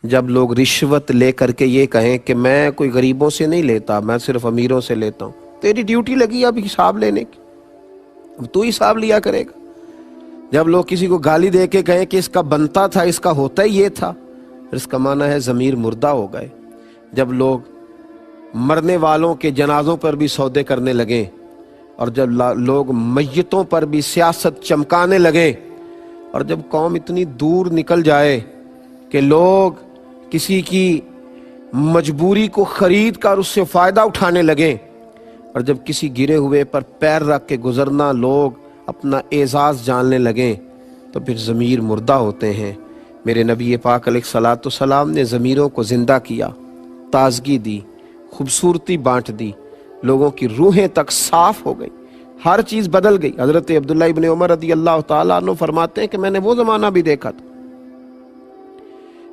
جب لوگ رشوت لے کر کے یہ کہیں کہ میں کوئی غریبوں سے نہیں لیتا، میں صرف امیروں سے لیتا ہوں، تیری ڈیوٹی لگی اب حساب لینے کی، اب تو حساب لیا کرے گا۔ جب لوگ کسی کو گالی دے کے کہیں کہ اس کا بنتا تھا، اس کا ہوتا ہی یہ تھا، اس کا معنی ہے ضمیر مردہ ہو گئے۔ جب لوگ مرنے والوں کے جنازوں پر بھی سودے کرنے لگیں، اور جب لوگ میتوں پر بھی سیاست چمکانے لگے، اور جب قوم اتنی دور نکل جائے کہ لوگ کسی کی مجبوری کو خرید کر اس سے فائدہ اٹھانے لگیں، اور جب کسی گرے ہوئے پر پیر رکھ کے گزرنا لوگ اپنا اعزاز جاننے لگیں، تو پھر ضمیر مردہ ہوتے ہیں۔ میرے نبی پاک علیہ الصلوۃ والسلام نے ضمیروں کو زندہ کیا، تازگی دی، خوبصورتی بانٹ دی، لوگوں کی روحیں تک صاف ہو گئی، ہر چیز بدل گئی۔ حضرت عبداللہ ابن عمر رضی اللہ تعالیٰ عنہ فرماتے ہیں کہ میں نے وہ زمانہ بھی دیکھا تھا،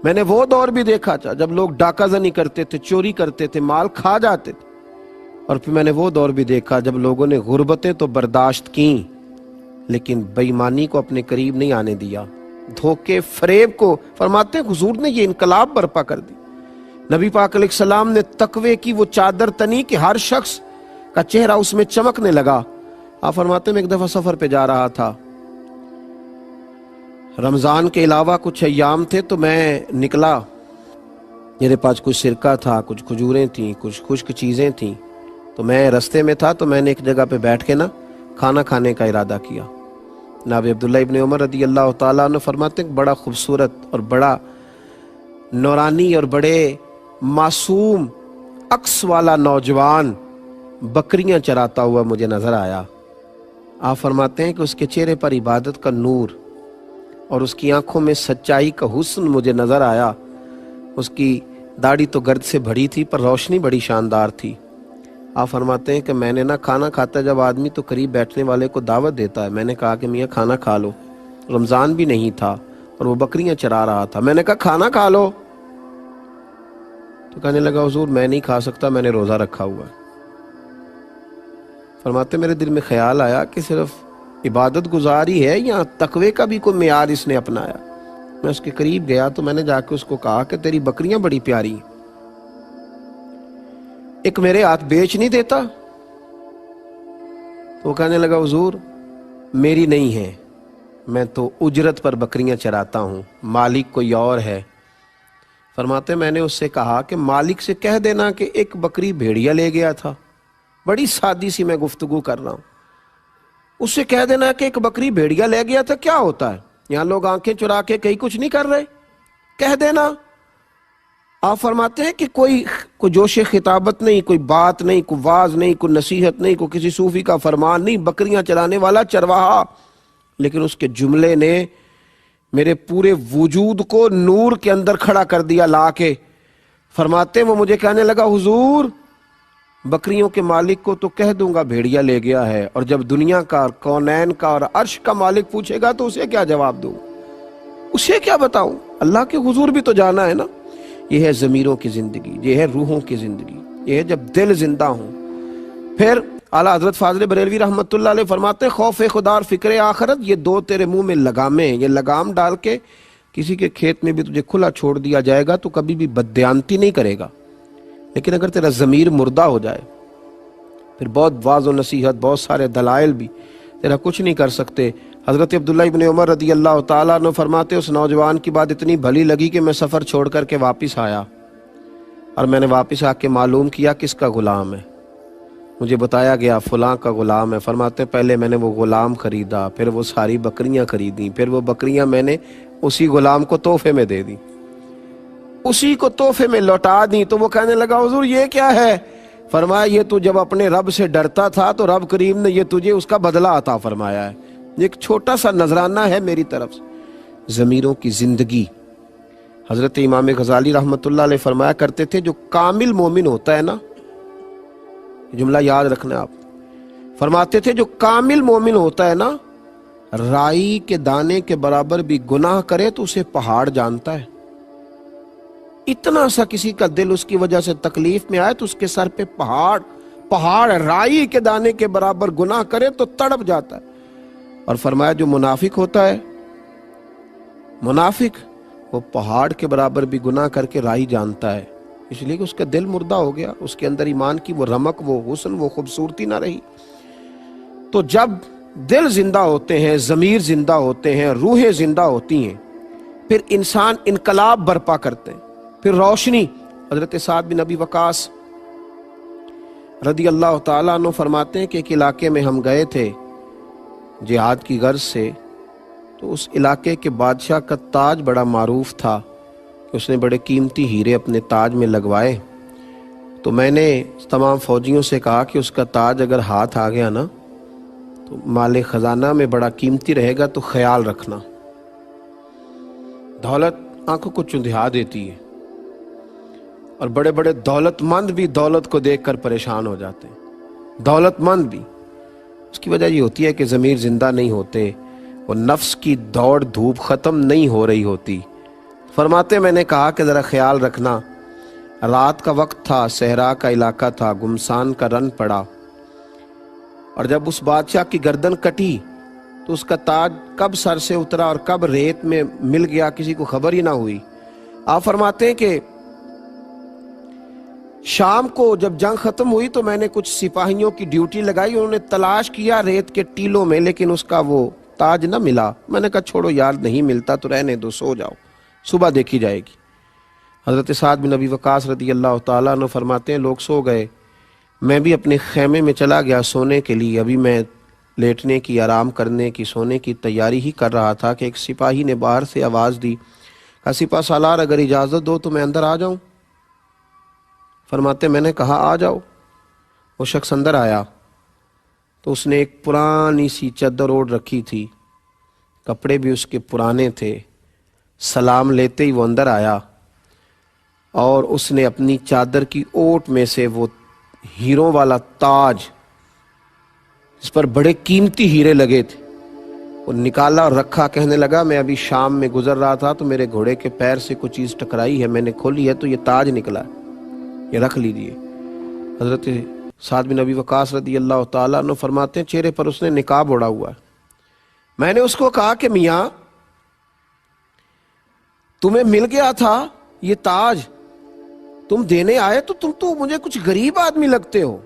میں نے وہ دور بھی دیکھا تھا جب لوگ ڈاکہ زنی کرتے تھے، چوری کرتے تھے، مال کھا جاتے تھے، اور پھر میں نے وہ دور بھی دیکھا جب لوگوں نے غربتیں تو برداشت کیں لیکن بے ایمانی کو اپنے قریب نہیں آنے دیا، دھوکے فریب کو۔ فرماتے ہیں حضور نے یہ انقلاب برپا کر دی۔ نبی پاک علیہ السلام نے تقوی کی وہ چادر تنی کہ ہر شخص کا چہرہ اس میں چمکنے لگا۔ آپ فرماتے ہیں میں ایک دفعہ سفر پہ جا رہا تھا، رمضان کے علاوہ کچھ ایام تھے، تو میں نکلا، میرے پاس کچھ سرکہ تھا، کچھ کھجوریں تھیں، کچھ خشک چیزیں تھیں، تو میں رستے میں تھا، تو میں نے ایک جگہ پہ بیٹھ کے کھانا کھانے کا ارادہ کیا۔ جناب عبداللہ ابن عمر رضی اللہ تعالیٰ عنہ فرماتے ہیں بڑا خوبصورت اور بڑا نورانی اور بڑے معصوم عکس والا نوجوان بکریاں چراتا ہوا مجھے نظر آیا۔ آپ فرماتے ہیں کہ اس کے چہرے پر عبادت کا نور اور اس کی آنکھوں میں سچائی کا حسن مجھے نظر آیا۔ اس کی داڑھی تو گرد سے بھری تھی پر روشنی بڑی شاندار تھی۔ آپ فرماتے ہیں کہ میں نے کھانا کھاتا جب آدمی تو قریب بیٹھنے والے کو دعوت دیتا ہے، میں نے کہا کہ میاں کھانا کھا لو، رمضان بھی نہیں تھا اور وہ بکریاں چرا رہا تھا، میں نے کہا کھانا کھا لو، تو کہنے لگا حضور میں نہیں کھا سکتا، میں نے روزہ رکھا ہوا ہے۔ فرماتے میرے دل میں خیال آیا کہ صرف عبادت گزاری ہے یا تقوی کا بھی کوئی معیار اس نے اپنایا۔ میں اس کے قریب گیا تو میں نے جا کے اس کو کہا کہ تیری بکریاں بڑی پیاری ہیں، ایک میرے ہاتھ بیچ نہیں دیتا؟ تو وہ کہنے لگا حضور میری نہیں ہے، میں تو اجرت پر بکریاں چراتا ہوں، مالک کوئی اور ہے۔ فرماتے میں نے اس سے کہا کہ مالک سے کہہ دینا کہ ایک بکری بھیڑیا لے گیا تھا، بڑی سادی سی میں گفتگو کر رہا ہوں، اس سے کہہ دینا کہ ایک بکری بھیڑیا لے گیا تھا، کیا ہوتا ہے؟ یہاں لوگ آنکھیں چرا کے کہیں کچھ نہیں کر رہے، کہہ دینا۔ آپ فرماتے ہیں کہ کوئی جوش خطابت نہیں، کوئی بات نہیں، کوئی واز نہیں، کوئی نصیحت نہیں، کوئی کسی صوفی کا فرمان نہیں، بکریاں چرانے والا چرواہا، لیکن اس کے جملے نے میرے پورے وجود کو نور کے اندر کھڑا کر دیا لا کے۔ فرماتے ہیں وہ مجھے کہنے لگا حضور بکریوں کے مالک کو تو کہہ دوں گا بھیڑیا لے گیا ہے، اور جب دنیا کا، کونین کا اور عرش کا مالک پوچھے گا تو اسے کیا جواب دوں، اسے کیا بتاؤں؟ اللہ کے حضور بھی تو جانا ہے نا۔ یہ ہے ضمیروں کی زندگی، یہ ہے روحوں کی زندگی، یہ ہے جب دل زندہ ہوں۔ پھر اعلیٰ حضرت فاضل بریلوی رحمۃ اللہ علیہ فرماتے ہیں خوف خدا اور فکر آخرت یہ دو تیرے منہ میں لگامیں ہیں، یہ لگام ڈال کے کسی کے کھیت میں بھی تجھے کھلا چھوڑ دیا جائے گا تو کبھی بھی بددیانتی نہیں کرے گا، لیکن اگر تیرا ضمیر مردہ ہو جائے پھر بہت واضح و نصیحت، بہت سارے دلائل بھی تیرا کچھ نہیں کر سکتے۔ حضرت عبداللہ ابن عمر رضی اللہ تعالیٰ عنہ فرماتے اس نوجوان کی بات اتنی بھلی لگی کہ میں سفر چھوڑ کر کے واپس آیا، اور میں نے واپس آ کے معلوم کیا کس کا غلام ہے۔ مجھے بتایا گیا فلاں کا غلام ہے۔ فرماتے پہلے میں نے وہ غلام خریدا، پھر وہ ساری بکریاں خریدیں، پھر وہ بکریاں میں نے اسی غلام کو تحفے میں دے دی، اسی کو تحفے میں لوٹا دی۔ تو وہ کہنے لگا حضور یہ کیا ہے؟ فرمایا یہ تو جب اپنے رب سے ڈرتا تھا تو رب کریم نے یہ تجھے اس کا بدلہ عطا فرمایا ہے، ایک چھوٹا سا نذرانہ ہے میری طرف سے۔ ضمیروں کی زندگی۔ حضرت امام غزالی رحمۃ اللہ علیہ فرمایا کرتے تھے جو کامل مومن ہوتا ہے نا، جملہ یاد رکھنا آپ، فرماتے تھے جو کامل مومن ہوتا ہے نا، رائی کے دانے کے برابر بھی گناہ کرے تو اسے پہاڑ جانتا ہے۔ اتنا سا کسی کا دل اس کی وجہ سے تکلیف میں آئے تو اس کے سر پہ پہاڑ رائی کے دانے کے برابر گناہ کرے تو تڑپ جاتا ہے۔ اور فرمایا جو منافق ہوتا ہے، منافق وہ پہاڑ کے برابر بھی گناہ کر کے راہی جانتا ہے، اس لیے کہ اس کا دل مردہ ہو گیا، اس کے اندر ایمان کی وہ رمق، وہ حسن، وہ خوبصورتی نہ رہی۔ تو جب دل زندہ ہوتے ہیں، ضمیر زندہ ہوتے ہیں، روحیں زندہ ہوتی ہیں، پھر انسان انقلاب برپا کرتے ہیں، پھر روشنی۔ حضرت سعد بن ابی وقاص رضی اللہ تعالیٰ عنہ فرماتے ہیں کہ ایک علاقے میں ہم گئے تھے جہاد کی غرض سے، تو اس علاقے کے بادشاہ کا تاج بڑا معروف تھا کہ اس نے بڑے قیمتی ہیرے اپنے تاج میں لگوائے۔ تو میں نے تمام فوجیوں سے کہا کہ اس کا تاج اگر ہاتھ آ گیا نا تو مال خزانہ میں بڑا قیمتی رہے گا، تو خیال رکھنا۔ دولت آنکھوں کو چندھا دیتی ہے، اور بڑے بڑے دولت مند بھی دولت کو دیکھ کر پریشان ہو جاتے ہیں، دولت مند بھی۔ اس کی وجہ یہ ہوتی ہے کہ ضمیر زندہ نہیں ہوتے، وہ نفس کی دوڑ دھوپ ختم نہیں ہو رہی ہوتی۔ فرماتے میں نے کہا کہ ذرا خیال رکھنا، رات کا وقت تھا، صحرا کا علاقہ تھا، گمسان کا رن پڑا، اور جب اس بادشاہ کی گردن کٹی تو اس کا تاج کب سر سے اترا اور کب ریت میں مل گیا کسی کو خبر ہی نہ ہوئی۔ آپ فرماتے ہیں کہ شام کو جب جنگ ختم ہوئی تو میں نے کچھ سپاہیوں کی ڈیوٹی لگائی، انہوں نے تلاش کیا ریت کے ٹیلوں میں، لیکن اس کا وہ تاج نہ ملا۔ میں نے کہا چھوڑو یار، نہیں ملتا تو رہنے دو، سو جاؤ، صبح دیکھی جائے گی۔ حضرت سعد بن ابی وقاص رضی اللہ تعالیٰ عنہ فرماتے ہیں لوگ سو گئے، میں بھی اپنے خیمے میں چلا گیا سونے کے لیے۔ ابھی میں لیٹنے کی، آرام کرنے کی، سونے کی تیاری ہی کر رہا تھا کہ ایک سپاہی نے باہر سے آواز دی، کہا سپہ سالار اگر اجازت دو تو میں اندر آ جاؤں۔ فرماتے میں نے کہا آ جاؤ۔ وہ شخص اندر آیا تو اس نے ایک پرانی سی چادر اوڑھ رکھی تھی، کپڑے بھی اس کے پرانے تھے۔ سلام لیتے ہی وہ اندر آیا اور اس نے اپنی چادر کی اوٹ میں سے وہ ہیروں والا تاج، اس پر بڑے قیمتی ہیرے لگے تھے، وہ نکالا اور رکھا۔ کہنے لگا میں ابھی شام میں گزر رہا تھا تو میرے گھوڑے کے پیر سے کوئی چیز ٹکرائی ہے، میں نے کھولی ہے تو یہ تاج نکلا ہے، یہ رکھ لیجئے۔ حضرت سعد بن ابی وقاص رضی اللہ تعالیٰ عنہ فرماتے ہیں چہرے پر اس نے نقاب اوڑھا ہوا ہے۔ میں نے اس کو کہا کہ میاں تمہیں مل گیا تھا یہ تاج، تم دینے آئے تو تم تو مجھے کچھ غریب آدمی لگتے ہو۔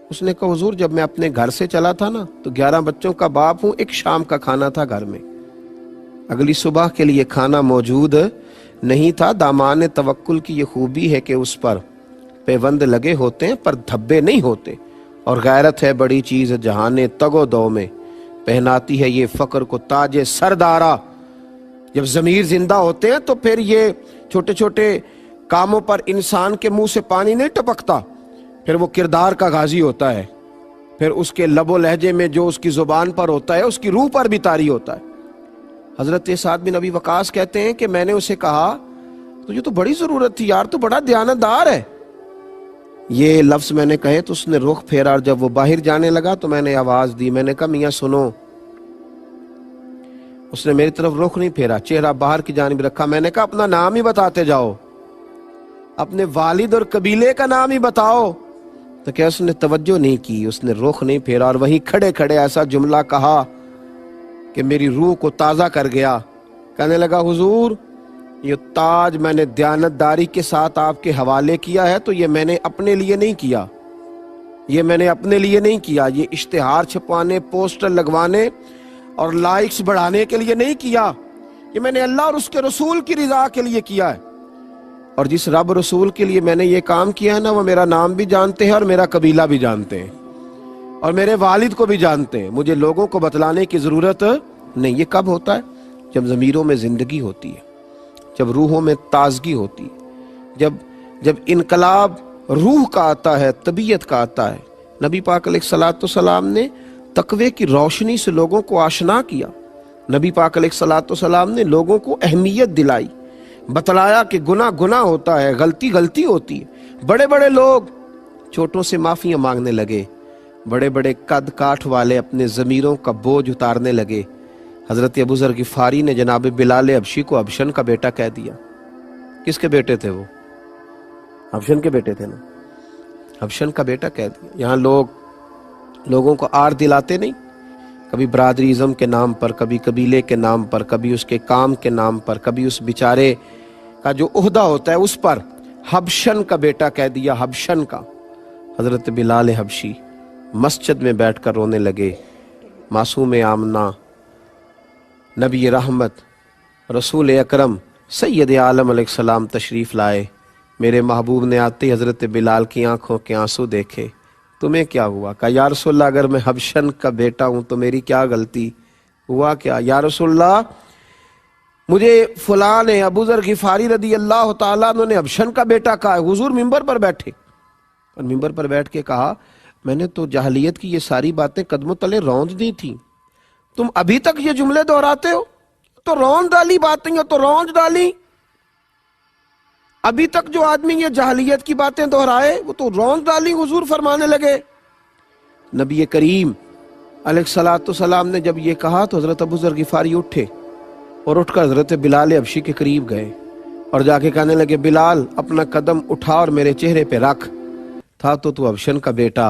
اس نے کہا حضور جب میں اپنے گھر سے چلا تھا نا تو 11 بچوں کا باپ ہوں، ایک شام کا کھانا تھا گھر میں، اگلی صبح کے لیے کھانا موجود نہیں تھا۔ دامان توکل کی یہ خوبی ہے کہ اس پر پیوند لگے ہوتے ہیں پر دھبے نہیں ہوتے، اور غیرت ہے بڑی چیز جہان تگ و دو میں، پہناتی ہے یہ فقر کو تاج سردارا۔ جب ضمیر زندہ ہوتے ہیں تو پھر یہ چھوٹے چھوٹے کاموں پر انسان کے منہ سے پانی نہیں ٹپکتا، پھر وہ کردار کا غازی ہوتا ہے، پھر اس کے لب و لہجے میں جو اس کی زبان پر ہوتا ہے اس کی روح پر بھی طاری ہوتا ہے۔ حضرت سعد بن ابی وقاص کہتے ہیں کہ میں نے اسے کہا تجھے تو بڑی ضرورت تھی یار، تو بڑا دیانتدار ہے۔ یہ لفظ میں نے کہے تو اس نے رخ پھیرا، اور جب وہ باہر جانے لگا تو میں نے آواز دی، میں نے کہا میاں سنو۔ اس نے میری طرف رخ نہیں پھیرا، چہرہ باہر کی جانب رکھا۔ میں نے کہا اپنا نام ہی بتاتے جاؤ، اپنے والد اور قبیلے کا نام ہی بتاؤ۔ تو کیا اس نے توجہ نہیں کی، اس نے رخ نہیں پھیرا، اور وہیں کھڑے کھڑے ایسا جملہ کہا کہ میری روح کو تازہ کر گیا۔ کہنے لگا حضور یہ تاج میں نے دیانتداری کے ساتھ آپ کے حوالے کیا ہے، تو یہ میں نے اپنے لیے نہیں کیا، یہ میں نے اپنے لیے نہیں کیا، یہ اشتہار چھپوانے، پوسٹر لگوانے اور لائکس بڑھانے کے لیے نہیں کیا، یہ میں نے اللہ اور اس کے رسول کی رضا کے لیے کیا ہے۔ اور جس رب رسول کے لیے میں نے یہ کام کیا ہے نا، وہ میرا نام بھی جانتے ہیں اور میرا قبیلہ بھی جانتے ہیں اور میرے والد کو بھی جانتے ہیں، مجھے لوگوں کو بتلانے کی ضرورت نہیں۔ یہ کب ہوتا ہے؟ جب ضمیروں میں زندگی ہوتی ہے، جب روحوں میں تازگی ہوتی ہے، جب انقلاب روح کا آتا ہے، طبیعت کا آتا ہے۔ نبی پاک علیہ الصلوۃ والسلام نے تقوی کی روشنی سے لوگوں کو آشنا کیا، نبی پاک علیہ الصلوۃ والسلام نے لوگوں کو اہمیت دلائی، بتلایا کہ گناہ گناہ ہوتا ہے، غلطی غلطی ہوتی ہے۔ بڑے بڑے لوگ چھوٹوں سے معافیاں مانگنے لگے، بڑے بڑے قد کاٹھ والے اپنے ضمیروں کا بوجھ اتارنے لگے۔ حضرت ابو ذر غفاری نے جناب بلال حبشی کو حبشن کا بیٹا کہہ دیا۔ کس کے بیٹے تھے وہ؟ حبشن کے بیٹے تھے نا، حبشن کا بیٹا کہہ دیا۔ یہاں لوگوں کو آر دلاتے نہیں، کبھی برادری ازم کے نام پر، کبھی قبیلے کے نام پر، کبھی اس کے کام کے نام پر، کبھی اس بیچارے کا جو عہدہ ہوتا ہے اس پر حبشن کا بیٹا کہہ دیا، حبشن کا۔ حضرت بلال حبشی مسجد میں بیٹھ کر رونے لگے۔ معصوم آمنہ، نبی رحمت، رسول اکرم سید عالم علیہ السلام تشریف لائے۔ میرے محبوب نے آتے حضرت بلال کی آنکھوں کے آنسو دیکھے۔ تمہیں کیا ہوا؟ کہا یا رسول اللہ اگر میں حبشن کا بیٹا ہوں تو میری کیا غلطی؟ ہوا کیا؟ یا رسول اللہ مجھے فلاں نے، ابو ذر غفاری رضی اللہ تعالیٰ عنہ نے حبشن کا بیٹا کہا ہے۔ حضور ممبر پر بیٹھے اور ممبر پر بیٹھ کے کہا میں نے تو جاہلیت کی یہ ساری باتیں قدموں تلے روند دی تھیں، تم ابھی تک یہ جملے دہراتے ہو؟ تو روند ڈالی باتیں، تو روند ڈالی۔ ابھی تک جو آدمی یہ جاہلیت کی باتیں دہرائے وہ تو روند ڈالی۔ حضور فرمانے لگے، نبی کریم علیہ السلام نے جب یہ کہا تو حضرت ابو ذر غفاری اٹھے اور اٹھ کر حضرت بلال حبشی کے قریب گئے اور جا کے کہنے لگے بلال اپنا قدم اٹھا اور میرے چہرے پہ رکھ۔ تھا تو حبشن کا بیٹا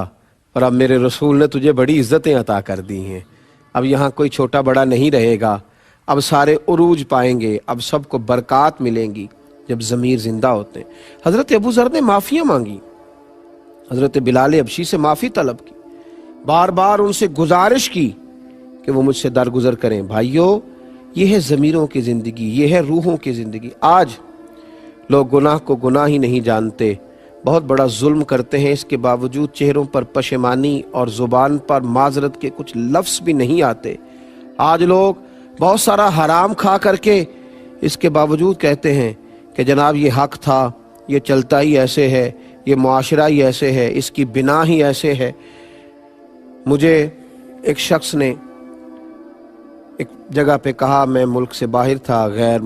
اور اب میرے رسول نے تجھے بڑی عزتیں عطا کر دی ہیں، اب یہاں کوئی چھوٹا بڑا نہیں رہے گا، اب سارے عروج پائیں گے، اب سب کو برکات ملیں گی جب ضمیر زندہ ہوتے ہیں۔ حضرت ابو ذر نے معافیاں مانگی، حضرت بلال حبشی سے معافی طلب کی، بار بار ان سے گزارش کی کہ وہ مجھ سے درگزر کریں۔ بھائیو یہ ہے ضمیروں کی زندگی، یہ ہے روحوں کی زندگی۔ آج لوگ گناہ کو گناہ ہی نہیں جانتے، بہت بڑا ظلم کرتے ہیں، اس کے باوجود چہروں پر پشیمانی اور زبان پر معذرت کے کچھ لفظ بھی نہیں آتے۔ آج لوگ بہت سارا حرام کھا کر کے اس کے باوجود کہتے ہیں کہ جناب یہ حق تھا، یہ چلتا ہی ایسے ہے، یہ معاشرہ ہی ایسے ہے، اس کی بنا ہی ایسے ہے۔ مجھے ایک شخص نے ایک جگہ پہ کہا، میں ملک سے باہر تھا، غیر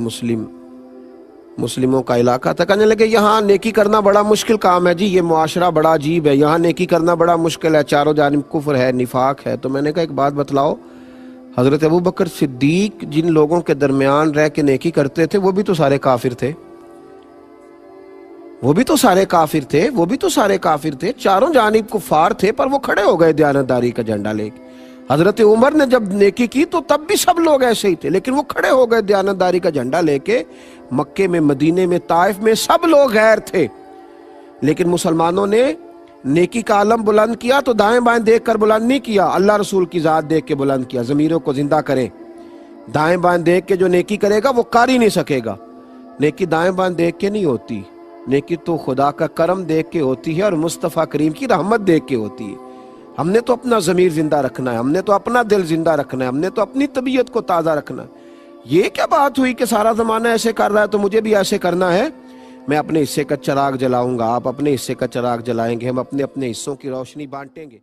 مسلموں کا علاقہ تھا، کہنے لگے یہاں نیکی کرنا بڑا مشکل کام ہے جی، یہ معاشرہ بڑا عجیب ہے، یہاں نیکی کرنا بڑا مشکل ہے، چاروں جانب کفر ہے، نفاق ہے۔ تو میں نے کہا ایک بات بتلاؤ، حضرت ابو بکر صدیق جن لوگوں کے درمیان رہ کے نیکی کرتے تھے وہ بھی تو سارے کافر تھے، وہ بھی تو سارے کافر تھے، وہ بھی تو سارے کافر تھے، چاروں جانب کفار تھے، پر وہ کھڑے ہو گئے دیانتداری کا جھنڈا لے کے۔ حضرت عمر نے جب نیکی کی تو تب بھی سب لوگ ایسے ہی تھے، لیکن وہ کھڑے ہو گئے دیانتداری کا جھنڈا لے کے۔ مکے میں، مدینے میں، طائف میں سب لوگ غیر تھے، لیکن مسلمانوں نے نیکی کا علم بلند کیا تو دائیں بائیں دیکھ کر بلند نہیں کیا، اللہ رسول کی ذات دیکھ کے بلند کیا۔ ضمیروں کو زندہ کریں، دائیں بائیں دیکھ کے جو نیکی کرے گا وہ کر ہی نہیں سکے گا۔ نیکی دائیں بائیں دیکھ کے نہیں ہوتی، نیکی تو خدا کا کرم دیکھ کے ہوتی ہے اور مصطفیٰ کریم کی رحمت دیکھ کے ہوتی ہے۔ ہم نے تو اپنا ضمیر زندہ رکھنا ہے، ہم نے تو اپنا دل زندہ رکھنا ہے، ہم نے تو اپنی طبیعت کو تازہ رکھنا ہے۔ یہ کیا بات ہوئی کہ سارا زمانہ ایسے کر رہا ہے تو مجھے بھی ایسے کرنا ہے؟ میں اپنے حصے کا چراغ جلاؤں گا، آپ اپنے حصے کا چراغ جلائیں گے، ہم اپنے اپنے حصوں کی روشنی بانٹیں گے۔